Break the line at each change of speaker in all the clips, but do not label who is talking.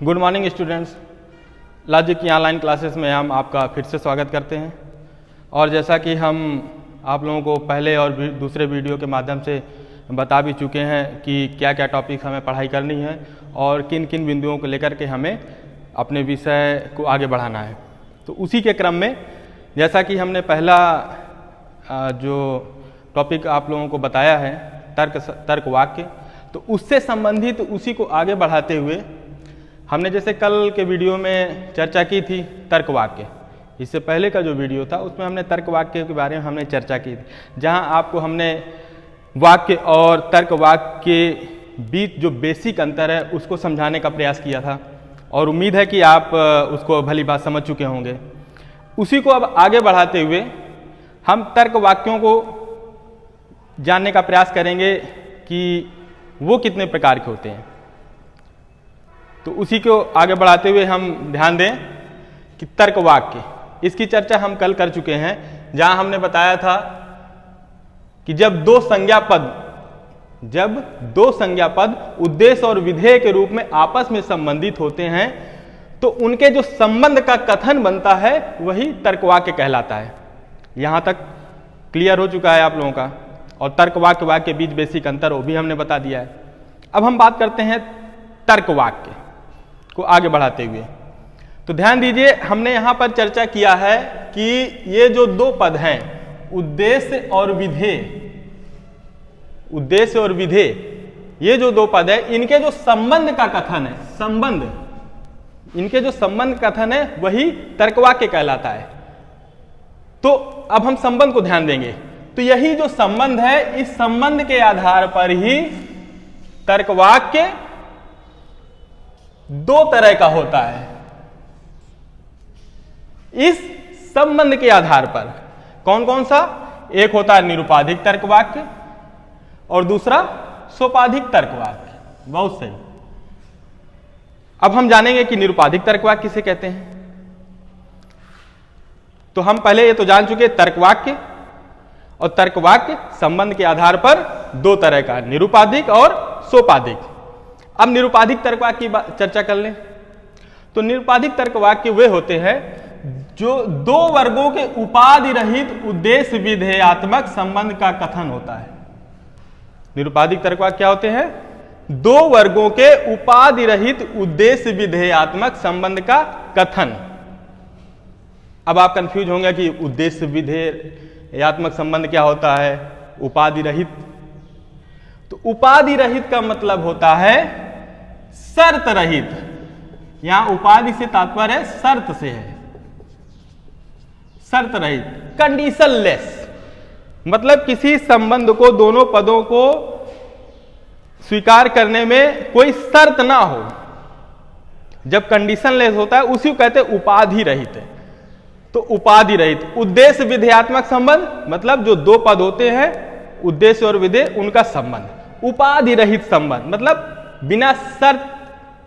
Good morning students. Logic की online classes में हम आपका फिर से स्वागत करते हैं। और जैसा कि हम आप लोगों को पहले और दूसरे वीडियो के माध्यम से बता भी चुके हैं कि क्या क्या टॉपिक हमें पढ़ाई करनी है और किन किन बिंदुओं को लेकर के हमें अपने विषय को आगे बढ़ाना है। तो उसी के क्रम में जैसा कि हमने पहला जो टॉपिक आप लोगों को बताया है तर्क वाक्य, तो उससे संबंधित उसी को आगे बढ़ाते हुए हमने जैसे कल के वीडियो में चर्चा की थी तर्क वाक्य। इससे पहले का जो वीडियो था उसमें हमने तर्क वाक्य के बारे में हमने चर्चा की थी, जहां आपको हमने वाक्य और तर्क वाक्य के बीच जो बेसिक अंतर है उसको समझाने का प्रयास किया था और उम्मीद है कि आप उसको भली बात समझ चुके होंगे। उसी को अब आगे बढ़ाते हुए हम तर्क वाक्यों को जानने का प्रयास करेंगे कि वो कितने प्रकार के होते हैं। तो उसी को आगे बढ़ाते हुए हम ध्यान दें कि तर्क वाक्य, इसकी चर्चा हम कल कर चुके हैं, जहां हमने बताया था कि जब दो संज्ञा पद उद्देश्य और विधेय के रूप में आपस में संबंधित होते हैं तो उनके जो संबंध का कथन बनता है वही तर्क वाक्य कहलाता है। यहां तक क्लियर हो चुका है आप लोगों का। और तर्क वाक्य के बीच बेसिक अंतर वो भी हमने बता दिया है। अब हम बात करते हैं तर्क वाक्य को आगे बढ़ाते हुए। तो ध्यान दीजिए, हमने यहां पर चर्चा किया है कि ये जो दो पद हैं उद्देश्य और विधेय, ये जो दो पद है इनके जो संबंध का कथन है, इनके जो संबंध कथन है वही तर्क वाक्य कहलाता है। तो अब हम संबंध को ध्यान देंगे। तो यही जो संबंध है, इस संबंध के आधार पर ही तर्क वाक्य दो तरह का होता है। इस संबंध के आधार पर कौन कौन सा? एक होता है निरुपाधिक तर्क वाक्य और दूसरा सोपाधिक तर्क वाक्य। बहुत सही। अब हम जानेंगे कि निरुपाधिक तर्क वाक्य किसे कहते हैं। तो हम पहले ये तो जान चुके तर्क वाक्य, और तर्क वाक्य संबंध के आधार पर दो तरह का, निरुपाधिक और सोपाधिक। अब निरुपाधिक तर्क वाक्य की चर्चा कर लें। तो निरुपाधिक तर्क वाक्य वे होते हैं जो दो वर्गों के उपाधि रहित उद्देश्य विधेयात्मक संबंध का कथन होता है। निरुपाधिक तर्क वाक्य क्या होते हैं? दो वर्गों के उपाधि रहित उद्देश्य विधेयात्मक संबंध का कथन। अब आप कंफ्यूज होंगे कि उद्देश्य विधेयात्मक संबंध क्या होता है, उपाधि रहित। तो उपाधि रहित का मतलब होता है शर्त रहित। यहां उपाधि से तात्पर्य है शर्त से है, शर्त रहित, कंडीशन लेस। मतलब किसी संबंध को, दोनों पदों को स्वीकार करने में कोई शर्त ना हो। जब कंडीशन लेस होता है उसी को कहते हैं उपाधि रहित है। तो उपाधि रहित उद्देश्य विधेयात्मक संबंध, मतलब जो दो पद होते हैं उद्देश्य और विधेय, उनका संबंध। उपाधि रहित संबंध मतलब बिना शर्त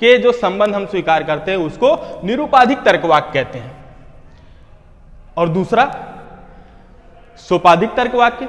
के जो संबंध हम स्वीकार करते हैं उसको निरुपाधिक तर्क वाक्य कहते हैं। और दूसरा सोपाधिक तर्क वाक्य।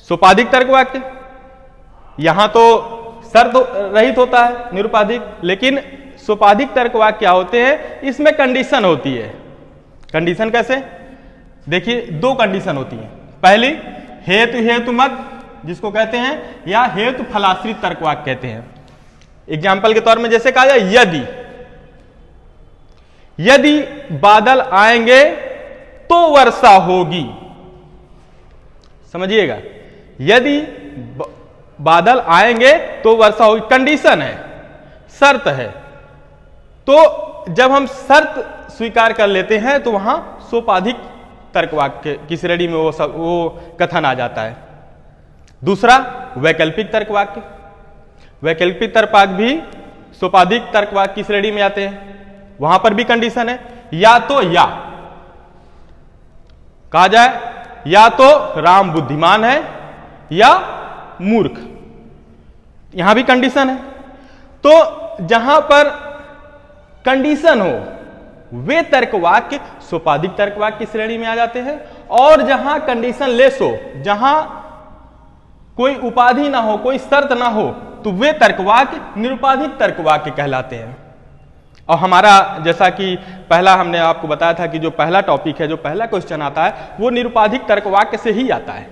सोपाधिक तर्क वाक्य यहां तो शर्त रहित होता है निरुपाधिक, लेकिन सोपाधिक तर्क वाक्य क्या होते हैं? इसमें कंडीशन होती है। कंडीशन कैसे? देखिए, दो कंडीशन होती है। पहली हेतु मत जिसको कहते हैं, या हेतु फलाश्रित तर्क वाक्य कहते हैं। एग्जाम्पल के तौर में जैसे कहा जाए यदि बादल आएंगे तो वर्षा होगी। समझिएगा, यदि बादल आएंगे तो वर्षा होगी, कंडीशन है, शर्त है। तो जब हम शर्त स्वीकार कर लेते हैं तो वहां सोपाधिक तर्क वाक्य की श्रेणी में वो कथन आ जाता है। दूसरा वैकल्पिक तर्क वाक्य। वैकल्पिक तर्क वाक्य भी सोपाधिक तर्क वाक्य की श्रेणी में आते हैं। वहां पर भी कंडीशन है, या तो या कहा जाए, या तो राम बुद्धिमान है या मूर्ख, यहां भी कंडीशन है। तो जहां पर कंडीशन हो वे तर्क वाक्य सोपाधिक तर्क वाक्य की श्रेणी में आ जाते हैं। और जहां कंडीशन लेस हो, जहां कोई उपाधि ना हो, कोई शर्त ना हो, तो वे तर्कवाक्य निरुपाधिक तर्कवाक्य कहलाते हैं। और हमारा जैसा कि पहला हमने आपको बताया था कि जो पहला टॉपिक है, जो पहला क्वेश्चन आता है वो निरुपाधिक तर्कवाक्य से ही आता है।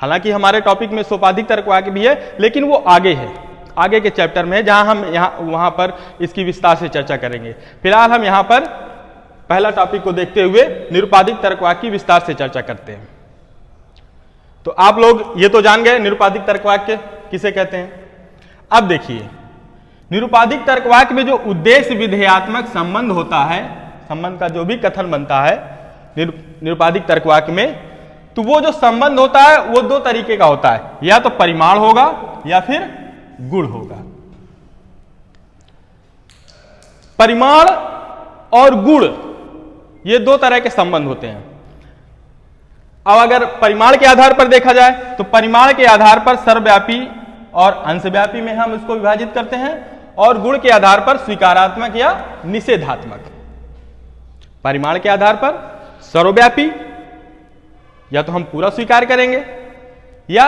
हालांकि हमारे टॉपिक में सोपाधिक तर्कवाक्य भी है, लेकिन वो आगे है, आगे के चैप्टर में है, जहां हम वहां पर इसकी विस्तार से चर्चा करेंगे। फिलहाल हम यहां पर पहला टॉपिक को देखते हुए निरुपाधिक तर्कवाक्य की विस्तार से चर्चा करते हैं। तो आप लोग ये तो जान गए निरुपाधिक तर्कवाक्य किसे कहते हैं। अब देखिए, निरुपाधिक तर्कवाक्य में जो उद्देश्य विधेयात्मक संबंध होता है, संबंध का जो भी कथन बनता है निरुपाधिक तर्कवाक्य में, तो वो जो संबंध होता है वो दो तरीके का होता है, या तो परिमाण होगा या फिर गुण होगा। परिमाण और गुण ये दो तरह के संबंध होते हैं। अब अगर परिमाण के आधार पर देखा जाए तो परिमाण के आधार पर सर्वव्यापी और अंशव्यापी में हम इसको विभाजित करते हैं, और गुण के आधार पर स्वीकारात्मक या निषेधात्मक। परिमाण के आधार पर सर्वव्यापी, या तो हम पूरा स्वीकार करेंगे, या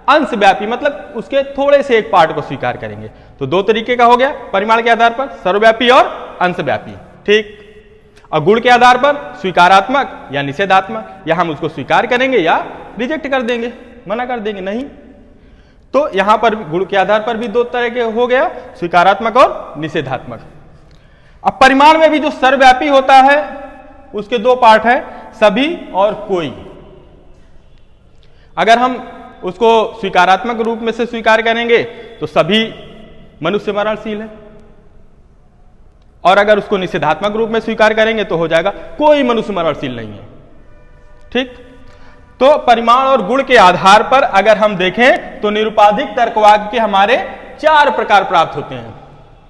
अंशव्यापी मतलब उसके थोड़े से एक पार्ट को स्वीकार करेंगे। तो दो तरीके का हो गया, परिमाण के आधार पर सर्वव्यापी और अंशव्यापी, ठीक। और गुण के आधार पर स्वीकारात्मक या निषेधात्मक, या हम उसको स्वीकार करेंगे या रिजेक्ट कर देंगे, मना कर देंगे, नहीं। तो यहां पर गुण के आधार पर भी दो तरह के हो गया, स्वीकारात्मक और निषेधात्मक। अब परिमाण में भी जो सर्वव्यापी होता है उसके दो पार्ट है, सभी और कोई। अगर हम उसको स्वीकारात्मक रूप में से स्वीकार करेंगे तो सभी मनुष्य मरणशील है, और अगर उसको निषेधात्मक रूप में स्वीकार करेंगे तो हो जाएगा कोई मनुष्य मरणशील नहीं है, ठीक। तो परिमाण और गुण के आधार पर अगर हम देखें तो निरुपाधिक तर्कवाक्य के हमारे चार प्रकार प्राप्त होते हैं।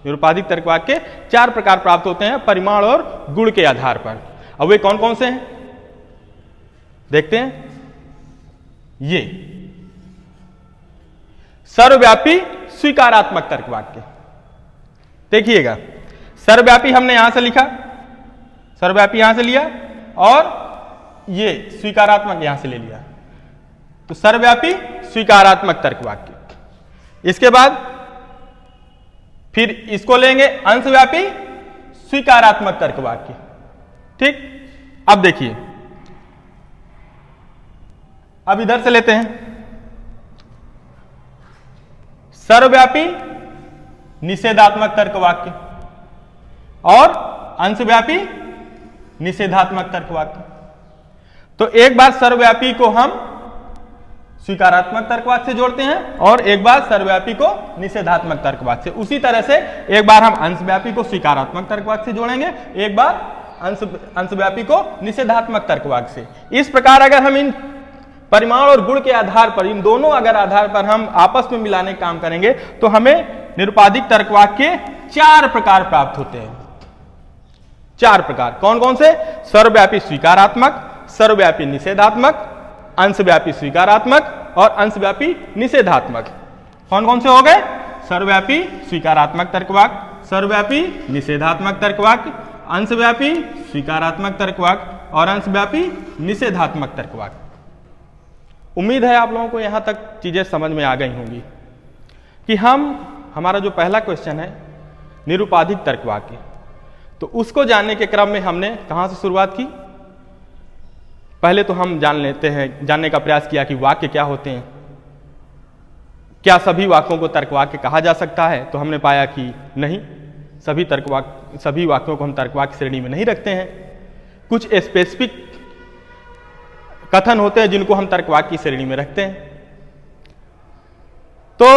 निरुपाधिक तर्कवाक्य के चार प्रकार प्राप्त होते हैं परिमाण और गुण के आधार पर। अब वे कौन कौन से हैं देखते हैं। ये सर्वव्यापी स्वीकारात्मक तर्कवाक्य, देखिएगा, सर्वव्यापी हमने यहां से लिखा, सर्वव्यापी यहां से लिया, और ये स्वीकारात्मक यहां से ले लिया, तो सर्वव्यापी स्वीकारात्मक तर्कवाक्य। इसके बाद फिर इसको लेंगे अंशव्यापी स्वीकारात्मक तर्कवाक्य, ठीक। अब देखिए, अब इधर से लेते हैं सर्वव्यापी निषेधात्मक तर्कवाक्य और अंशव्यापी निषेधात्मक तर्कवाक्य। तो एक बार सर्वव्यापी को हम स्वीकारात्मक तर्कवाक्य से जोड़ते हैं, और एक बार सर्वव्यापी को निषेधात्मक तर्कवाक्य से। उसी तरह से एक बार हम अंशव्यापी को स्वीकारात्मक तर्कवाक्य से जोड़ेंगे, एक बार अंशव्यापी को निषेधात्मक तर्कवाक्य से। इस प्रकार अगर हम इन परिमाण और गुण के आधार पर, इन दोनों अगर आधार पर हम आपस में मिलाने का काम करेंगे तो हमें निरुपाधिक तर्कवाक्य के चार प्रकार प्राप्त होते हैं। चार प्रकार कौन कौन से? सर्वव्यापी स्वीकारात्मक, सर्वव्यापी निषेधात्मक, अंशव्यापी स्वीकारात्मक और अंशव्यापी निषेधात्मक। कौन कौन से हो गए? सर्वव्यापी स्वीकारात्मक तर्कवाक्य, सर्वव्यापी निषेधात्मक तर्कवाक्य, अंशव्यापी स्वीकारात्मक तर्कवाक्य और अंशव्यापी निषेधात्मक तर्कवाक्य। उम्मीद है आप लोगों को यहां तक चीजें समझ में आ गई होंगी कि हमारा जो पहला क्वेश्चन है निरुपाधिक तर्कवाक्य, तो उसको जानने के क्रम में हमने कहां से शुरुआत की? पहले तो हम जानने का प्रयास किया कि वाक्य क्या होते हैं, क्या सभी वाक्यों को तर्कवाक्य कहा जा सकता है? तो हमने पाया कि नहीं, सभी वाक्यों को हम तर्कवाक्य श्रेणी में नहीं रखते हैं। कुछ स्पेसिफिक कथन होते हैं जिनको हम तर्कवाक्य की श्रेणी में रखते हैं। तो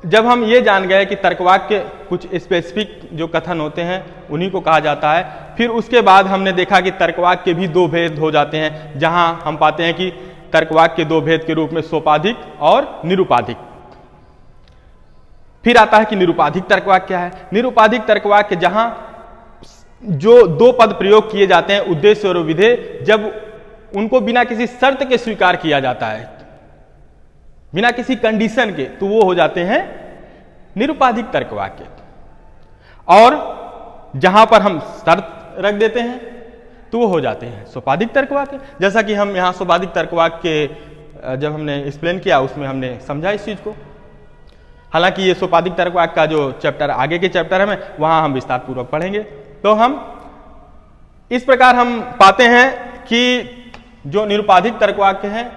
जब हम ये जान गए कि तर्कवाक्य कुछ स्पेसिफिक जो कथन होते हैं उन्हीं को कहा जाता है, फिर उसके बाद हमने देखा कि तर्कवाक्य भी दो भेद हो जाते हैं, जहां हम पाते हैं कि तर्कवाक्य दो भेद के रूप में सोपाधिक और निरुपाधिक। फिर आता है कि निरुपाधिक तर्कवाक्य क्या है? निरुपाधिक तर्कवाक्य जहां जो दो पद प्रयोग किए जाते हैं, उद्देश्य और विधेय, जब उनको बिना किसी शर्त के स्वीकार किया जाता है, बिना किसी कंडीशन के, तो वो हो जाते हैं निरुपाधिक तर्कवाक्य। और जहां पर हम शर्त रख देते हैं तो वो हो जाते हैं सोपाधिक तर्कवाक्य। जैसा कि हम यहां सोपाधिक तर्कवाक्य के जब हमने एक्सप्लेन किया उसमें हमने समझा इस चीज को। हालांकि ये सोपाधिक तर्कवाक्य का जो चैप्टर आगे के चैप्टर है वहां हम विस्तार पूर्वक पढ़ेंगे। तो हम इस प्रकार हम पाते हैं कि जो निरुपाधिक तर्कवाक्य हैं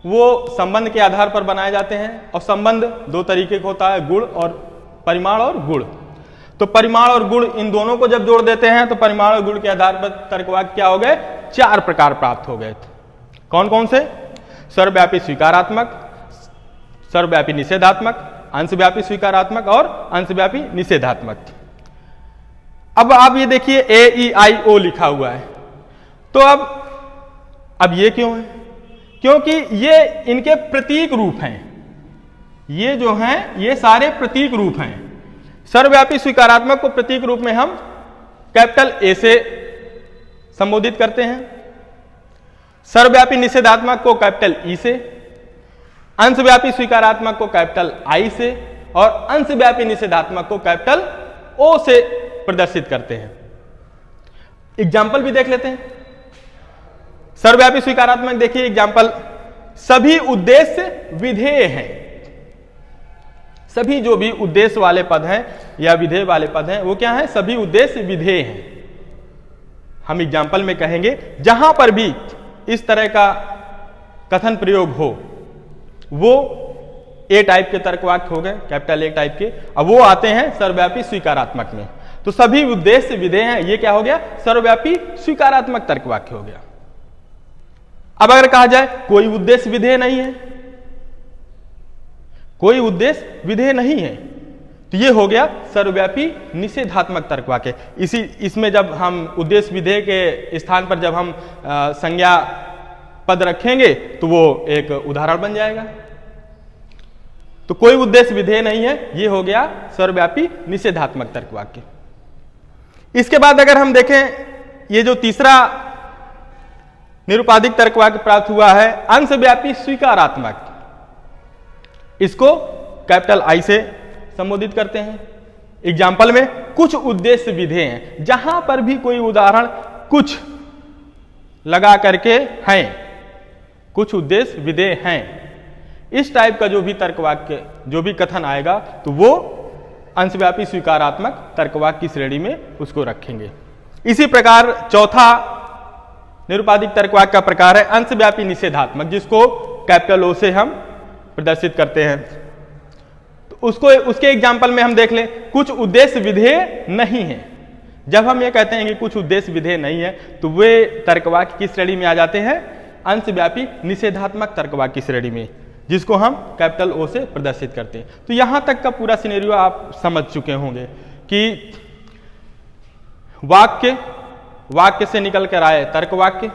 वो संबंध के आधार पर बनाए जाते हैं, और संबंध दो तरीके का होता है, गुण और परिमाण और गुण। तो परिमाण और गुण इन दोनों को जब जोड़ देते हैं तो परिमाण और गुण के आधार पर तर्कवाक्य क्या हो गए, 4 प्रकार प्राप्त हो गए। कौन कौन से? सर्वव्यापी स्वीकारात्मक, सर्वव्यापी निषेधात्मक, अंशव्यापी स्वीकारात्मक और अंशव्यापी निषेधात्मक। अब आप ये देखिए AEIO लिखा हुआ है, तो अब ये क्यों है? क्योंकि ये इनके प्रतीक रूप हैं। ये जो हैं ये सारे प्रतीक रूप हैं। सर्वव्यापी स्वीकारात्मक को प्रतीक रूप में हम कैपिटल A से संबोधित करते हैं, सर्वव्यापी निषेधात्मक को कैपिटल E से, अंशव्यापी स्वीकारात्मक को कैपिटल I से और अंशव्यापी निषेधात्मक को कैपिटल O से प्रदर्शित करते हैं। एग्जाम्पल भी देख लेते हैं। सर्वव्यापी स्वीकारात्मक देखिए एग्जाम्पल, सभी उद्देश्य विधेय हैं। सभी जो भी उद्देश्य वाले पद हैं या विधेय वाले पद हैं वो क्या है, सभी उद्देश्य विधेय हैं। हम एग्जाम्पल में कहेंगे जहां पर भी इस तरह का कथन प्रयोग हो वो A टाइप के तर्कवाक्य हो गए, कैपिटल A टाइप के। अब वो आते हैं सर्वव्यापी स्वीकारात्मक में, तो सभी उद्देश्य विधेय हैं, ये क्या हो गया, सर्वव्यापी स्वीकारात्मक तर्कवाक्य हो गया। अब अगर कहा जाए कोई उद्देश्य विधेय नहीं है, कोई उद्देश्य विधेय नहीं है, तो ये हो गया सर्वव्यापी निषेधात्मक तर्कवाक्य। इसमें जब हम उद्देश्य विधेय के स्थान पर जब हम संज्ञा पद रखेंगे तो वो एक उदाहरण बन जाएगा। तो कोई उद्देश्य विधेय नहीं है, ये हो गया सर्वव्यापी निषेधात्मक तर्कवाक्य। इसके बाद अगर हम देखें ये जो तीसरा निरुपाधिक तर्कवाक्य प्राप्त हुआ है अंशव्यापी स्वीकारात्मक, इसको कैपिटल I से संबोधित करते हैं। एग्जाम्पल में कुछ उद्देश्य विधेय हैं, जहां पर भी कोई उदाहरण कुछ लगा करके हैं, कुछ उद्देश्य विधेय हैं, इस टाइप का जो भी तर्कवाक्य जो भी कथन आएगा तो वो अंशव्यापी स्वीकारात्मक तर्कवाक्य की श्रेणी में उसको रखेंगे। इसी प्रकार चौथा निरुपाधिक तर्कवाक्य का प्रकार है अंशव्यापी निषेधात्मक, जिसको कैपिटल O से हम प्रदर्शित करते हैं। तो उसके एग्जाम्पल में हम देख लें, कुछ उद्देश्य विधेय नहीं है। जब हम ये कहते हैं कि कुछ उद्देश्य विधेय नहीं है तो वे तर्कवाक्य की श्रेणी में आ जाते हैं अंशव्यापी निषेधात्मक तर्कवाक्य की श्रेणी में, जिसको हम कैपिटल O से प्रदर्शित करते हैं। तो यहां तक का पूरा सिनेरियो आप समझ चुके होंगे कि वाक्य से निकल कर आए तर्कवाक्य,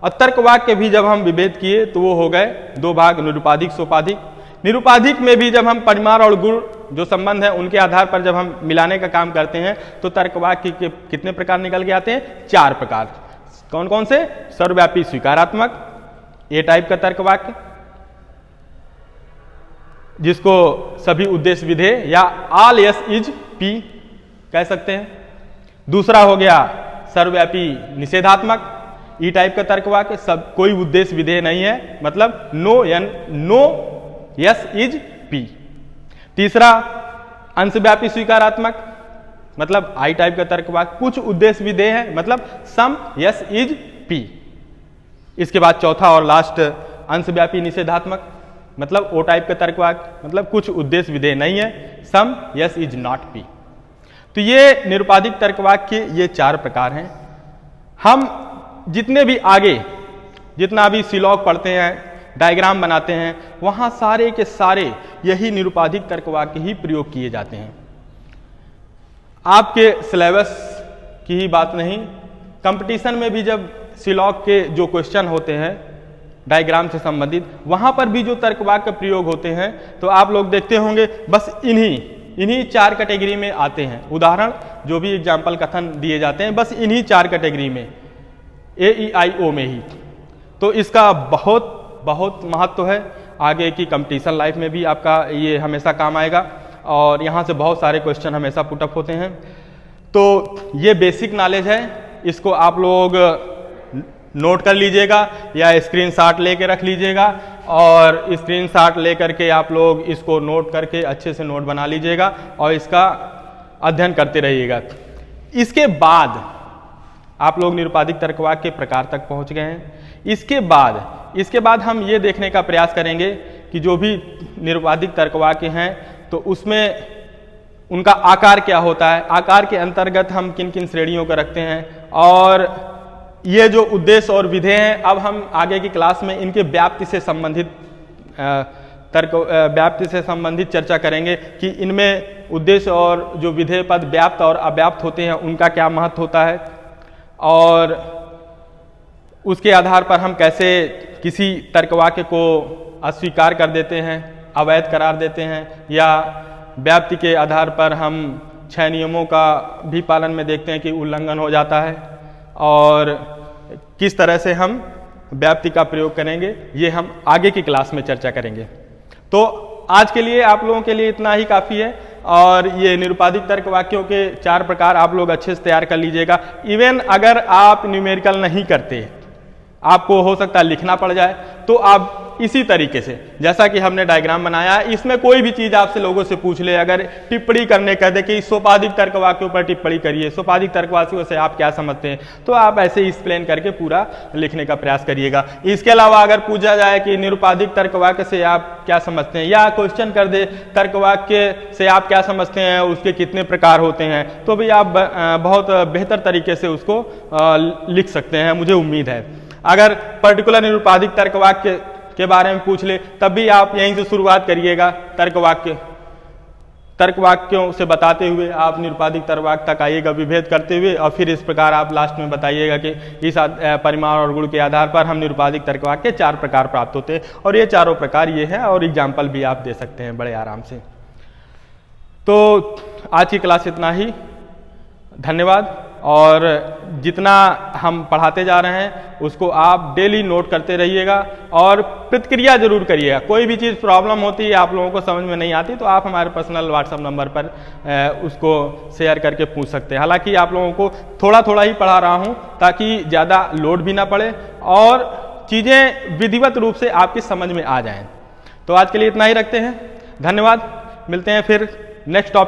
और तर्कवाक्य भी जब हम विभेद किए तो वो हो गए 2 भाग, निरुपाधिक सोपाधिक। निरुपाधिक में भी जब हम परिमाण और गुण जो संबंध है उनके आधार पर जब हम मिलाने का काम करते हैं तो तर्कवाक्य के कितने प्रकार निकल के आते हैं, 4 प्रकार। कौन कौन से? सर्वव्यापी स्वीकारात्मक, A टाइप का तर्कवाक्य जिसको सभी उद्देश्य विधेय या ऑल यस इज P कह सकते हैं। दूसरा हो गया सर्वव्यापी निषेधात्मक, E टाइप का तर्कवाक्य, सब कोई उद्देश्य विधेय नहीं है, मतलब नो यस इज P। तीसरा अंशव्यापी स्वीकारात्मक, मतलब I टाइप का तर्कवाक्य, कुछ उद्देश्य विधेय है, मतलब सम यस इज P। इसके बाद चौथा और लास्ट अंशव्यापी निषेधात्मक, मतलब O टाइप का तर्कवाक्य, मतलब कुछ उद्देश्य विधेय नहीं है, सम यस इज नॉट P। तो ये निरुपाधिक तर्कवाक्य ये 4 प्रकार हैं। हम जितने भी आगे जितना भी सिलॉग पढ़ते हैं, डायग्राम बनाते हैं, वहां सारे के सारे यही निरुपाधिक तर्कवाक्य ही प्रयोग किए जाते हैं। आपके सिलेबस की ही बात नहीं, कंपटीशन में भी जब सिलॉग के जो क्वेश्चन होते हैं डायग्राम से संबंधित, वहां पर भी जो तर्कवाक्य प्रयोग होते हैं तो आप लोग देखते होंगे बस इन्हीं 4 कैटेगरी में आते हैं। उदाहरण जो भी एग्जाम्पल कथन दिए जाते हैं बस इन्हीं 4 कैटेगरी में, AEIO में ही। तो इसका बहुत बहुत महत्व है, आगे की कंपटीशन लाइफ में भी आपका ये हमेशा काम आएगा, और यहाँ से बहुत सारे क्वेश्चन हमेशा पुटअप होते हैं। तो ये बेसिक नॉलेज है, इसको आप लोग नोट कर लीजिएगा या स्क्रीनशॉट लेके रख लीजिएगा, और स्क्रीनशॉट लेकर के आप लोग इसको नोट करके अच्छे से नोट बना लीजिएगा और इसका अध्ययन करते रहिएगा। इसके बाद आप लोग निरुपाधिक तर्कवाक्य के प्रकार तक पहुंच गए हैं। इसके बाद हम ये देखने का प्रयास करेंगे कि जो भी निरुपाधिक तर्कवाक्य हैं तो उसमें उनका आकार क्या होता है, आकार के अंतर्गत हम किन किन श्रेणियों को रखते हैं, और ये जो उद्देश्य और विधेय हैं अब हम आगे की क्लास में इनके व्याप्ति से संबंधित चर्चा करेंगे कि इनमें उद्देश्य और जो विधेय पद व्याप्त और अव्याप्त होते हैं उनका क्या महत्व होता है, और उसके आधार पर हम कैसे किसी तर्कवाक्य को अस्वीकार कर देते हैं, अवैध करार देते हैं, या व्याप्ति के आधार पर हम 6 नियमों का भी पालन में देखते हैं कि उल्लंघन हो जाता है, और किस तरह से हम व्याप्ति का प्रयोग करेंगे ये हम आगे की क्लास में चर्चा करेंगे। तो आज के लिए आप लोगों के लिए इतना ही काफ़ी है, और ये निरुपाधिक तर्क वाक्यों के 4 प्रकार आप लोग अच्छे से तैयार कर लीजिएगा। इवन अगर आप न्यूमेरिकल नहीं करते, आपको हो सकता है लिखना पड़ जाए, तो आप इसी तरीके से जैसा कि हमने डायग्राम बनाया है, इसमें कोई भी चीज आपसे लोगों से पूछ ले, अगर टिप्पणी करने कह दे कि सोपाधिक तर्क वाक्यों पर टिप्पणी करिए, सोपाधिक तर्क वाक्यों से आप क्या समझते हैं, तो आप ऐसे एक्सप्लेन करके पूरा लिखने का प्रयास करिएगा। इसके अलावा अगर पूछा जाए कि निरुपाधिक तर्क वाक्य से आप क्या समझते हैं, या क्वेश्चन कर दे तर्क वाक्य से आप क्या समझते हैं, उसके कितने प्रकार होते हैं, तो भी आप बहुत बेहतर तरीके से उसको लिख सकते हैं, मुझे उम्मीद है। अगर पर्टिकुलर निरुपाधिक तर्क वाक्य के बारे में पूछ ले तब भी आप यहीं से शुरुआत करिएगा, तर्क वाक्यों से बताते हुए आप निरुपाधिक तर्क वाक्य तक आइएगा विभेद करते हुए, और फिर इस प्रकार आप लास्ट में बताइएगा कि इस परिमाण और गुण के आधार पर हम निरुपाधिक तर्क वाक्य के 4 प्रकार प्राप्त होते हैं, और ये चारों प्रकार ये हैं, और एग्जाम्पल भी आप दे सकते हैं बड़े आराम से। तो आज की क्लास इतना ही, धन्यवाद। और जितना हम पढ़ाते जा रहे हैं उसको आप डेली नोट करते रहिएगा और प्रतिक्रिया जरूर करिएगा। कोई भी चीज़ प्रॉब्लम होती है, आप लोगों को समझ में नहीं आती, तो आप हमारे पर्सनल व्हाट्सएप नंबर पर उसको शेयर करके पूछ सकते हैं। हालांकि आप लोगों को थोड़ा थोड़ा ही पढ़ा रहा हूं ताकि ज़्यादा लोड भी ना पड़े और चीज़ें विधिवत रूप से आपकी समझ में आ जाएं। तो आज के लिए इतना ही रखते हैं, धन्यवाद। मिलते हैं फिर नेक्स्ट टॉपिक